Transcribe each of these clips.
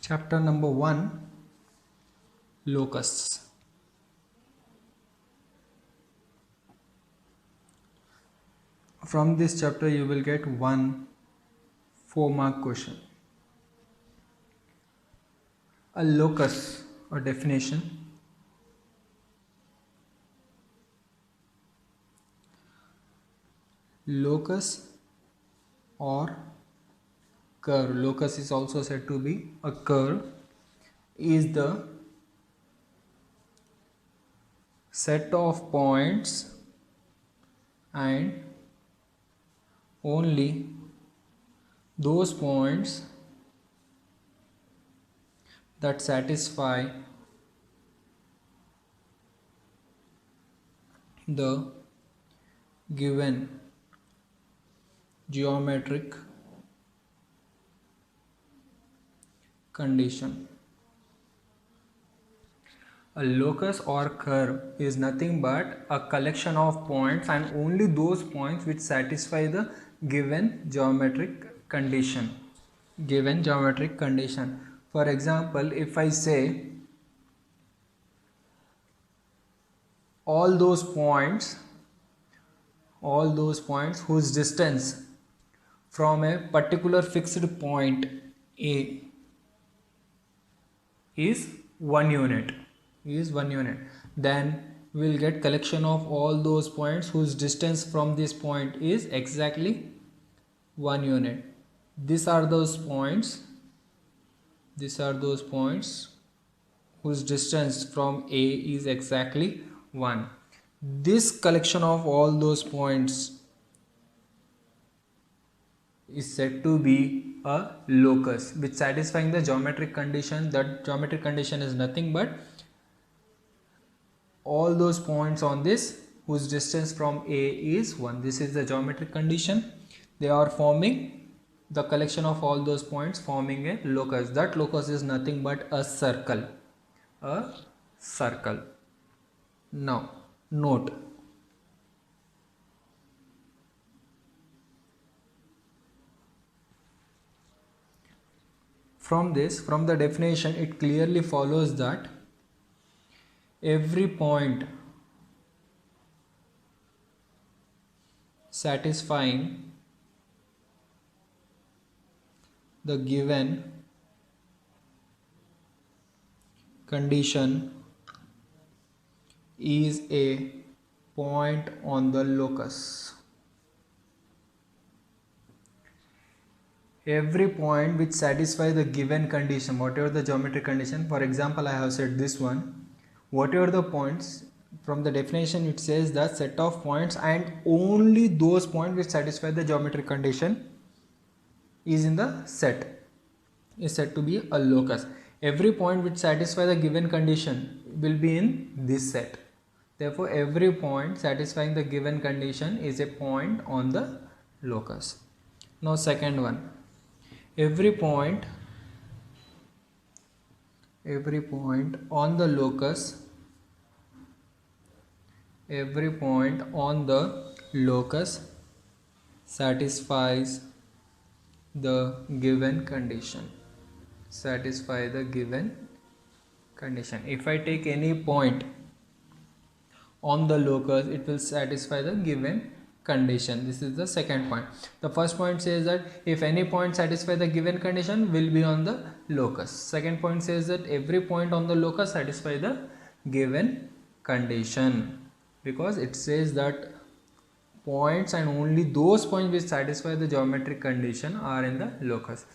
Chapter number 1, Locusts. From this chapter you will get one 4-mark question. A locus, or definition. Locus or curve, locus is also said to be a curve, is the set of points and only those points that satisfy the given geometric condition. A locus or curve is nothing but a collection of points and only those points which satisfy the given geometric condition. For example, if I say all those points whose distance from a particular fixed point A is 1 unit, then we will get collection of all those points whose distance from this point is exactly 1 unit. These are those points whose distance from A is exactly 1. This collection of all those points is said to be a locus which satisfying the geometric condition. That geometric condition is nothing but all those points on this whose distance from A is 1. This is the geometric condition. They are forming the collection of all those points forming a locus. That locus is nothing but a circle. Now note, from the definition, it clearly follows that every point satisfying the given condition is a point on the locus. Every point which satisfies the given condition, whatever the geometric condition, for example I have said this one, whatever the points, from the definition it says that set of points and only those points which satisfy the geometric condition is in the set, is said to be a locus. Every point which satisfies the given condition will be in this set. Therefore every point satisfying the given condition is a point on the locus. Now second one, every point on the locus, satisfies the given condition. If I take any point on the locus, it will satisfy the given condition. This is the second point. The first point says that if any point satisfy the given condition will be on the locus. Second point says that every point on the locus satisfy the given condition, because it says that points and only those points which satisfy the geometric condition are in the locus.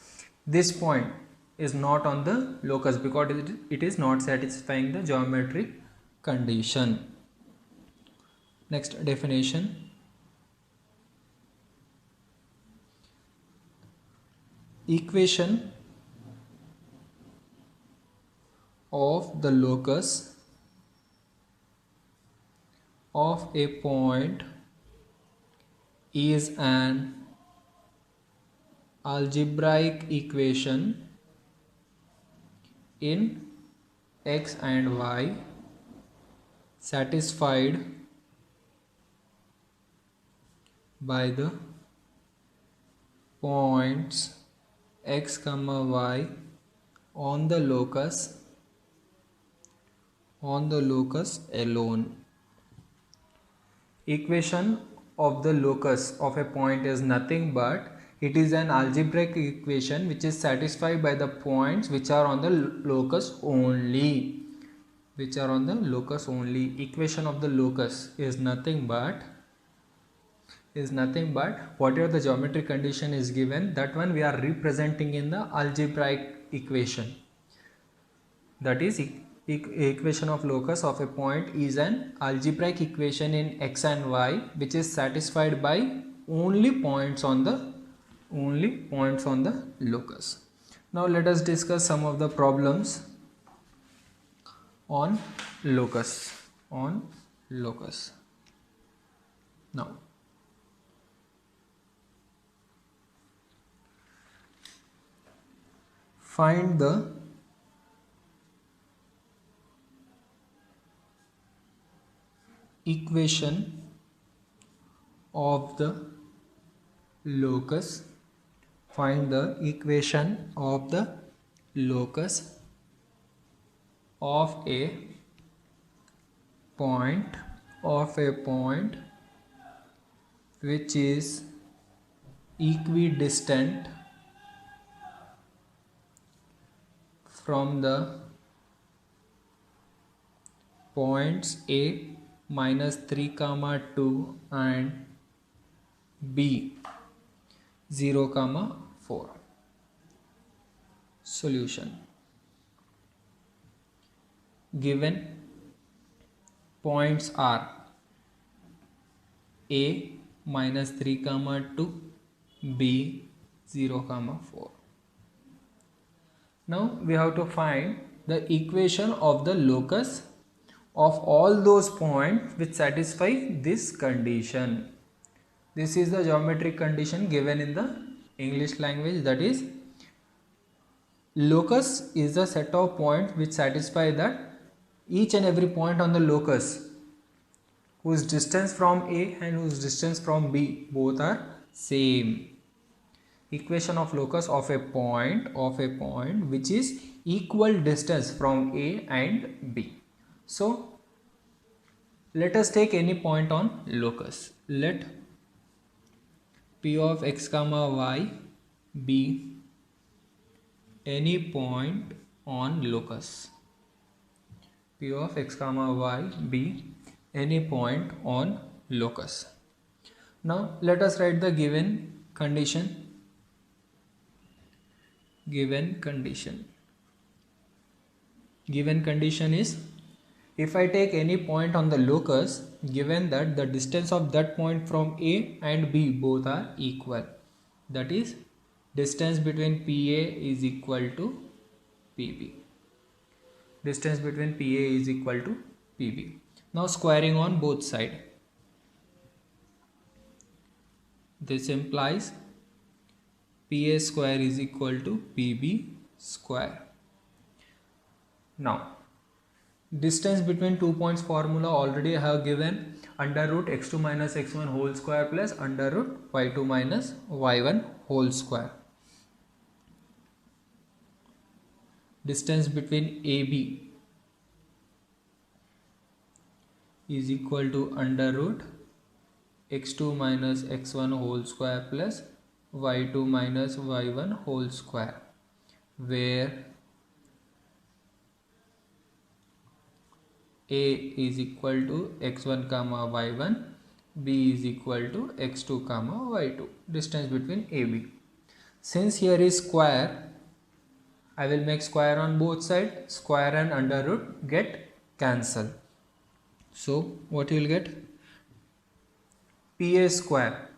This point is not on the locus because it is not satisfying the geometric condition. Next definition. Equation of the locus of a point is an algebraic equation in x and y satisfied by the points x, y on the locus alone. Equation of the locus of a point is nothing but it is an algebraic equation which is satisfied by the points which are on the locus only. Equation of the locus is nothing but whatever the geometric condition is given, that one we are representing in the algebraic equation. That is, equation of locus of a point is an algebraic equation in x and y which is satisfied by only points on the locus. Now let us discuss some of the problems on locus. Now find the equation of the locus. Find the equation of the locus of a point which is equidistant from the points A minus 3 comma 2 and B 0 comma 4. Solution. Given points are A minus 3 comma 2, B 0 comma 4. Now we have to find the equation of the locus of all those points which satisfy this condition. This is the geometric condition given in the English language, that is, locus is the set of points which satisfy that each and every point on the locus whose distance from A and whose distance from B both are same. Equation of locus of a point which is equal distance from A and B. So let us take any point on locus. Let P of x comma y be any point on locus. P of x comma y be any point on locus. Now let us write the given condition. Given condition is, if I take any point on the locus, given that the distance of that point from A and B both are equal, that is, distance between PA is equal to PB. Distance between PA is equal to PB. Now squaring on both sides. This implies PA square is equal to PB square. Now distance between 2 points formula already I have given, under root x2 minus x1 whole square plus under root y2 minus y1 whole square. Distance between AB is equal to under root x2 minus x1 whole square plus y2 minus y1 whole square, where A is equal to x1 comma y1, B is equal to x2 comma y2, distance between AB. Since here is square, I will make square on both sides. Square and under root get cancelled. So what you will get? PA square.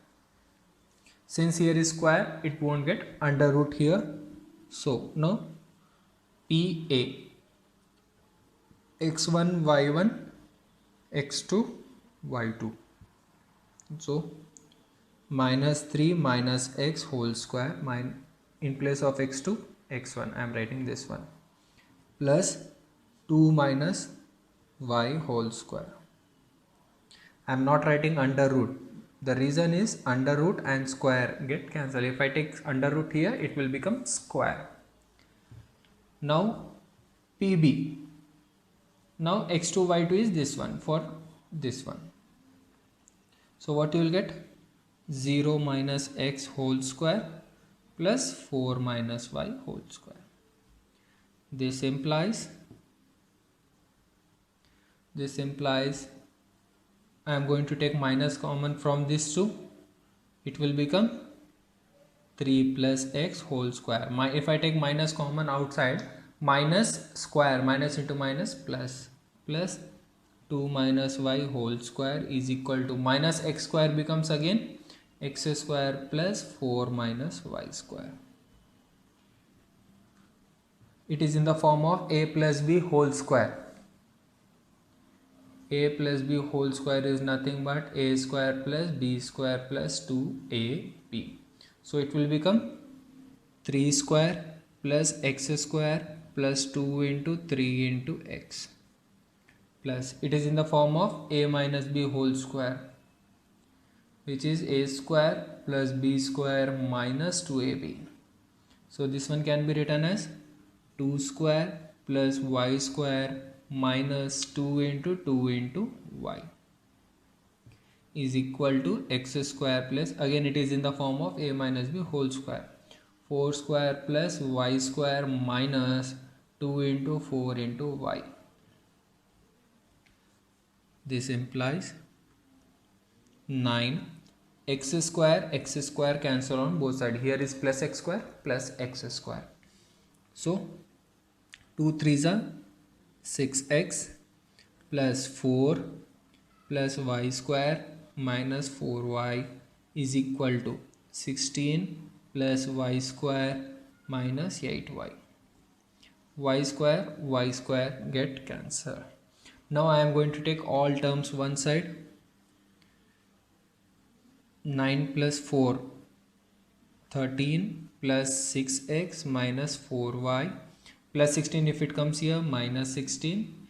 Since here is square, it won't get under root here. So now PA x1 y1 x2 y2. So minus 3 minus x whole square, in place of x2 x1 I am writing this one, plus 2 minus y whole square. I am not writing under root. The reason is under root and square get cancelled. If I take under root here, it will become square. Now PB. Now x2 y2 is this one for this one. So what you will get? 0 minus x whole square plus 4 minus y whole square. This implies I am going to take minus common from this 2. It will become 3 plus x whole square. If I take minus common outside, minus square, minus into minus, plus 2 minus y whole square is equal to minus x square becomes again x square plus 4 minus y square. It is in the form of a plus b whole square. A plus b whole square is nothing but a square plus b square plus 2ab. So it will become 3 square plus x square plus 2 into 3 into x, plus it is in the form of a minus b whole square, which is a square plus b square minus 2ab. So this one can be written as 2 square plus y square minus 2 into y is equal to x square plus, again it is in the form of a minus b whole square, 4 square plus y square minus 2 into 4 into y. This implies 9 x square cancel on both sides. Here is plus x square. So 2 3s are 6x plus 4 plus y square minus 4y is equal to 16 plus y square minus 8y. Y square get cancelled. Now I am going to take all terms one side. 9 plus 4, 13 plus 6x minus 4y plus 16 if it comes here, minus 16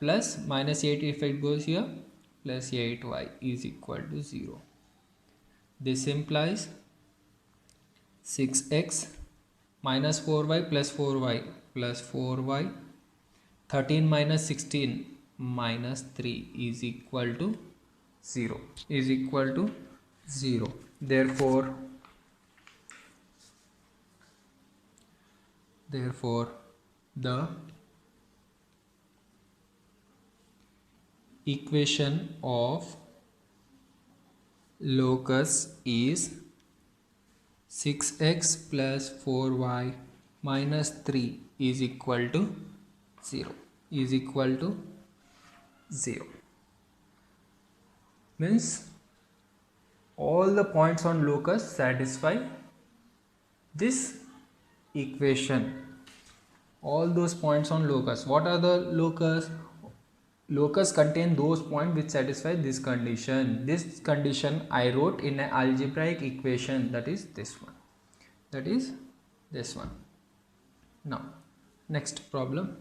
plus minus 8 if it goes here, plus 8y is equal to 0. This implies 6x minus 4y plus 4y plus 4y, 13 minus 16 minus 3 is equal to 0. Therefore the equation of locus is 6x plus 4y minus 3 is equal to 0. Means all the points on locus satisfy this equation. All those points on locus. What are the locus? Locus contain those points which satisfy this condition. This condition I wrote in an algebraic equation, that is this one. Now next problem.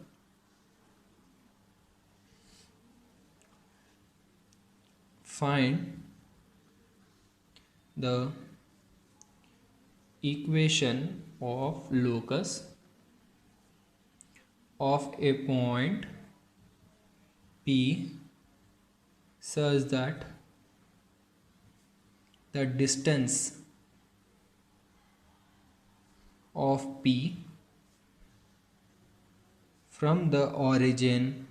Find the equation of locus of a point P such that the distance of P from the origin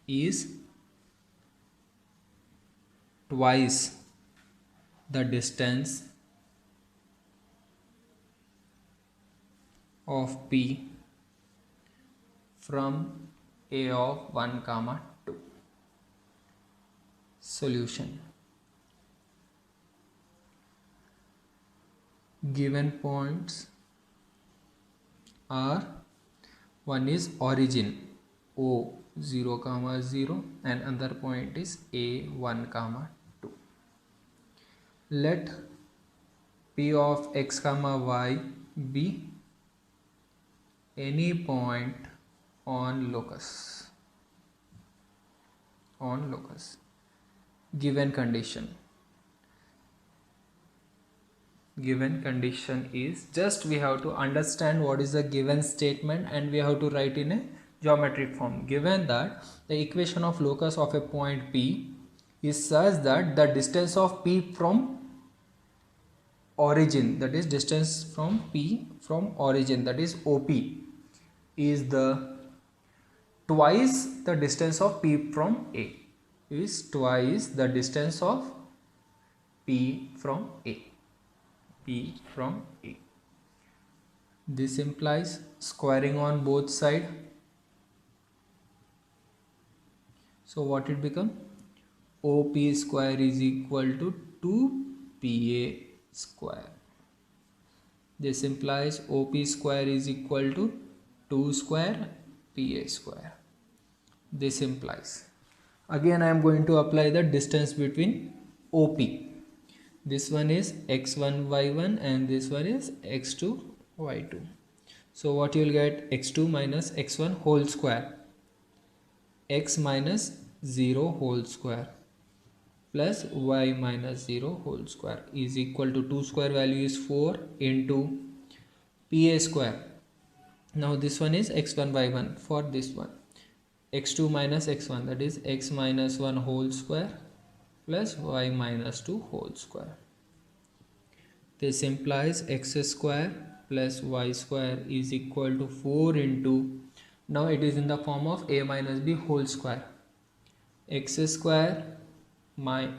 is twice the distance of P from A of 1, 2. Solution. Given points are, one is origin O 0, 0 and another point is A 1, 2. Let P of x, y be any point on locus. Given condition. given condition is, just we have to understand what is the given statement and we have to write in a geometric form. Given that the equation of locus of a point P is such that the distance of P from origin, that is distance from P from origin, that is OP, is the twice the distance of P from A, is twice the distance of P from A. P from A. This implies squaring on both sides. So what it become? OP square is equal to 2PA square. This implies OP square is equal to 2 square PA square. This implies, again I am going to apply the distance between OP. This one is x1 y1 and this one is x2 y2. So what you will get? x2 minus x1 whole square, x minus 0 whole square plus y minus 0 whole square is equal to 2 square value is 4 into PA square. Now this one is x1 y1 for this one, x2 minus x1, that is x minus 1 whole square plus y minus 2 whole square. This implies x square plus y square is equal to 4 into, now it is in the form of a minus b whole square, x square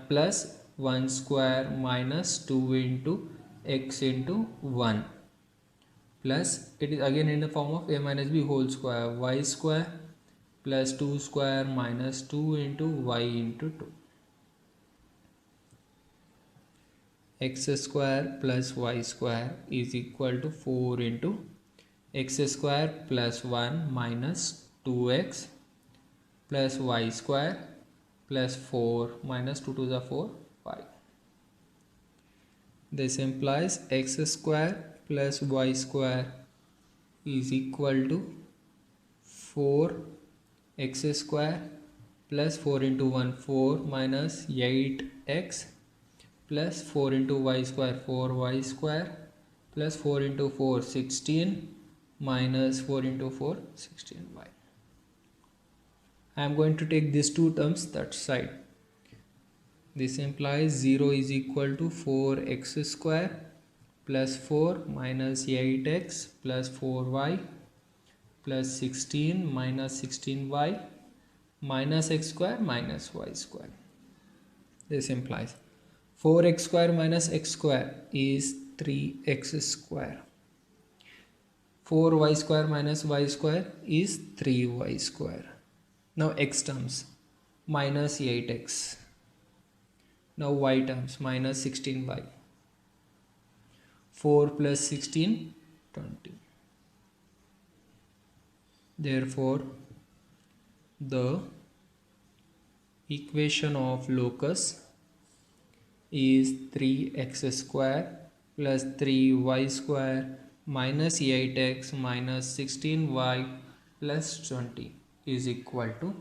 plus 1 square minus 2 into x into 1 plus, it is again in the form of a minus b whole square, y square plus 2 square minus 2 into y into 2. X square plus y square is equal to 4 into x square plus 1 minus 2x plus y square plus 4 minus 2 to the 4 y. This implies x square plus y square is equal to 4 x square plus 4 into 1 4 minus 8x plus 4 into y square 4y square plus 4 into 4 16 minus 4 into 4 16y. I am going to take these two terms that side. This implies 0 is equal to 4x square plus 4 minus 8x plus 4y plus 16 minus 16y minus x square minus y square. This implies 4x square minus x square is 3x square. 4y square minus y square is 3y square. Now x terms minus 8x. Now y terms minus 16y. 4 plus 16 20. Therefore the equation of locus is 3x square plus 3y square minus 8x minus 16y plus 20 is equal to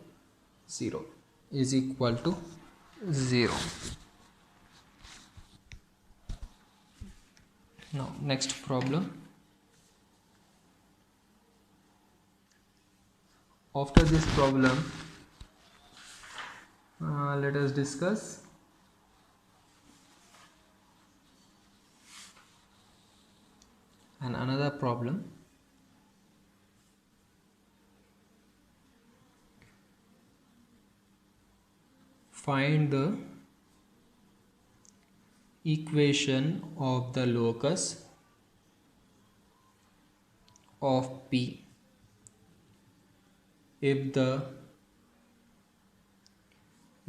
0. Is equal to 0. Now next problem. After this problem, let us discuss another problem. Find the equation of the locus of P if the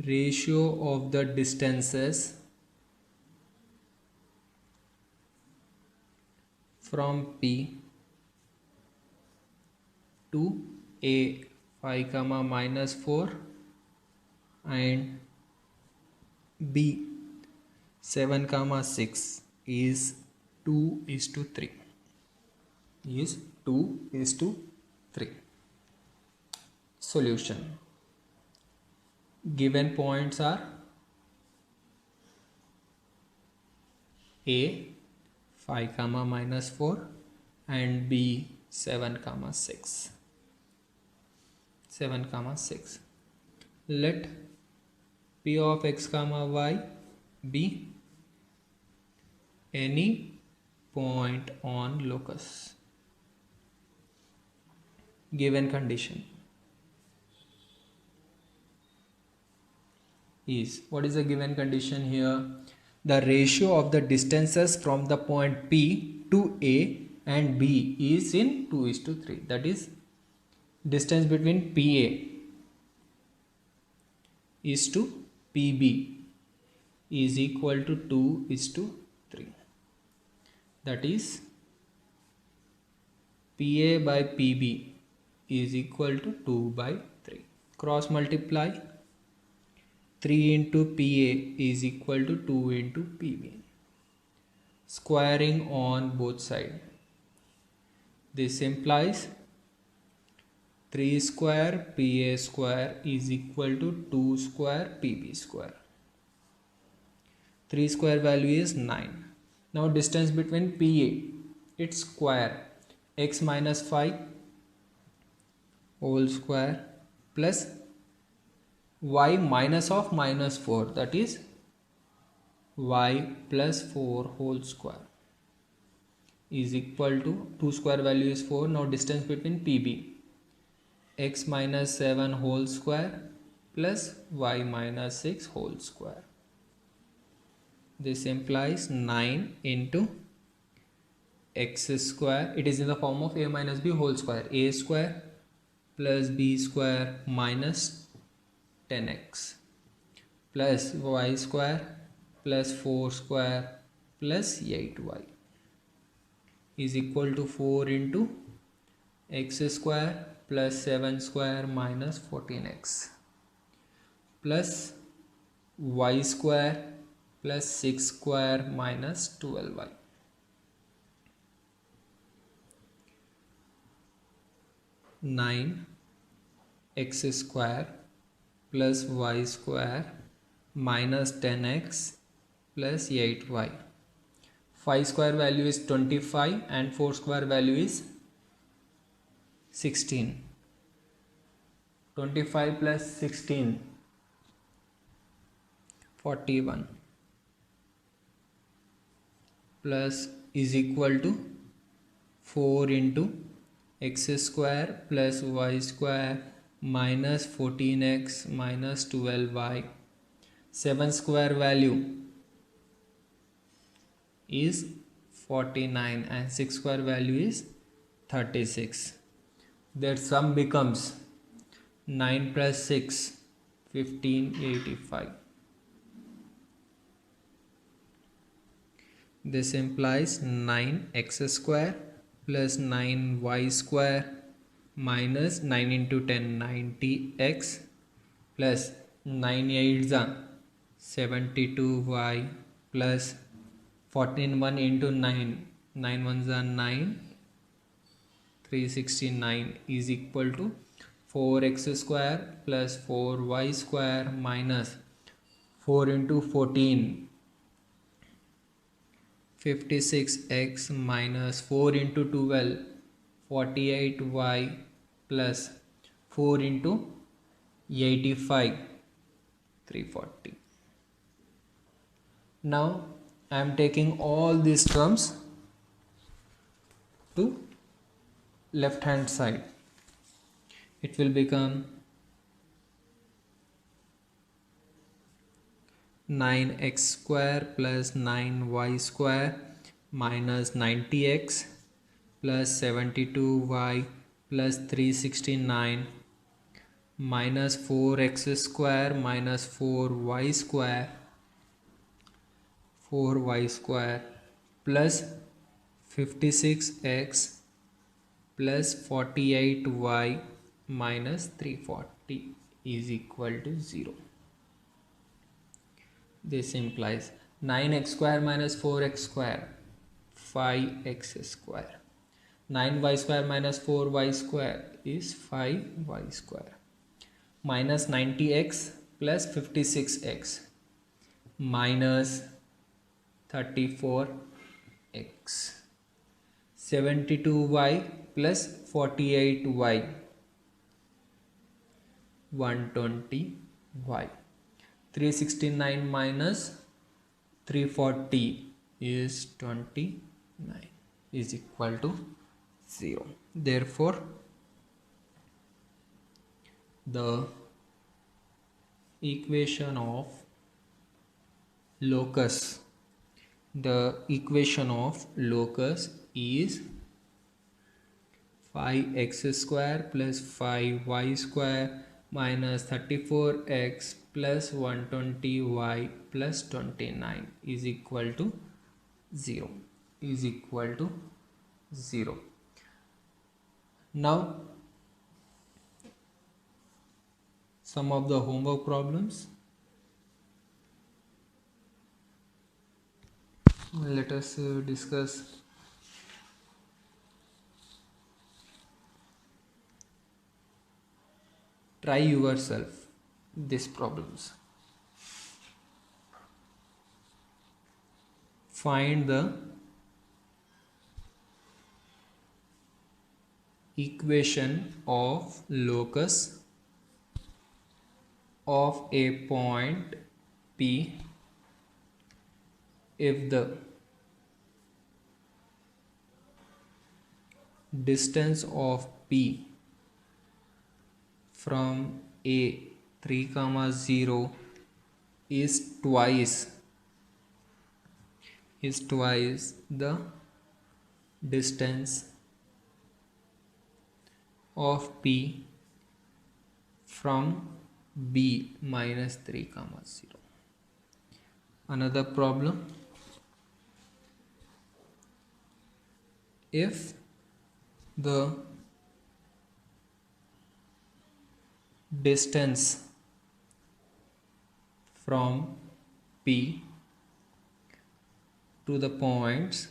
ratio of the distances from P to A 5 comma minus 4 and B 7 comma 6 is 2:3, is 2:3. Solution. Given points are A, 5 comma minus 4 and B 7 comma 6. 7 comma 6. Let P of x comma y be any point on locus. Given condition is, what is the given condition here? The ratio of the distances from the point P to A and B is in 2:3. That is, distance between PA is to PB is equal to 2:3. That is, PA by PB is equal to 2/3. Cross multiply. 3 into PA is equal to 2 into PB. Squaring on both sides. This implies 3 square PA square is equal to 2 square PB square. 3 square value is 9. Now distance between PA, its square, x minus 5 whole square plus y minus of minus 4, that is y plus 4 whole square is equal to 2 square value is 4. Now distance between PB, x minus 7 whole square plus y minus 6 whole square. This implies 9 into x square. It is in the form of a minus b whole square. A square plus b square minus 10x plus y square plus 4 square plus 8y is equal to 4 into x square plus 7 square minus 14x plus y square plus 6 square minus 12y. Nine x square plus y square minus 10x plus 8y. 5 square value is 25 and 4 square value is 16. 25 plus 16, 41 plus is equal to 4 into x square plus y square minus 14x minus 12y. 7 square value is 49 and 6 square value is 36. Their sum becomes 9 plus 6, 1585. This implies 9x square plus 9y square minus 9 into 10, 90x plus 9 8s are 72y plus 14 1 into 9, 9 1s are 9, 369 is equal to 4x square plus 4y square minus 4 into 14, 56x minus 4 into 12, 48y plus 4 into 85, 340. Now I am taking all these terms to left hand side. It will become 9x square plus 9y square minus 90x plus 72y plus 369 minus 4x square minus 4y square plus 56x plus 48y minus 340 is equal to 0. This implies 9x square minus 4x square, 5x square. 9y square minus 4y square is 5y square. Minus 90x plus 56x minus 34x x, 72y plus 48y, 120y. 369 minus 340 is 29 is equal to 0. Therefore, the equation of locus is 5x square plus 5y square minus 34x plus 120y plus 29 is equal to 0. Now, some of the homework problems. Let us discuss. Try yourself these problems. Find the equation of locus of a point P if the distance of P from A 3, 0 is twice the distance of P from B minus 3, 0. Another problem, if the distance from P to the points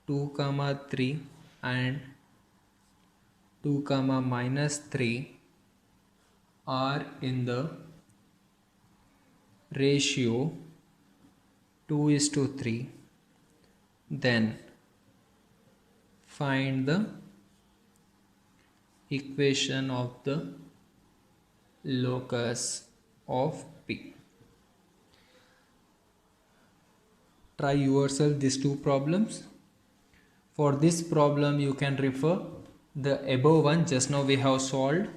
2, 3 and 2, minus 3 are in the ratio 2:3, then find the equation of the locus of P. Try yourself these two problems. For this problem you can refer the above one just now we have solved.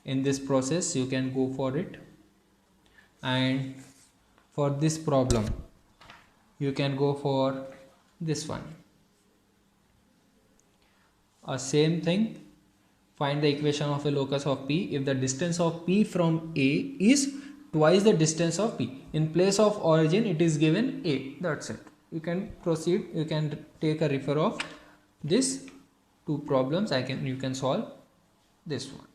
In this process you can go for it, and for this problem you can go for this one. Same thing, find the equation of a locus of P if the distance of P from A is twice the distance of P. In place of origin it is given A. That's it. You can proceed. You can take a refer of this two problems. You can solve this one.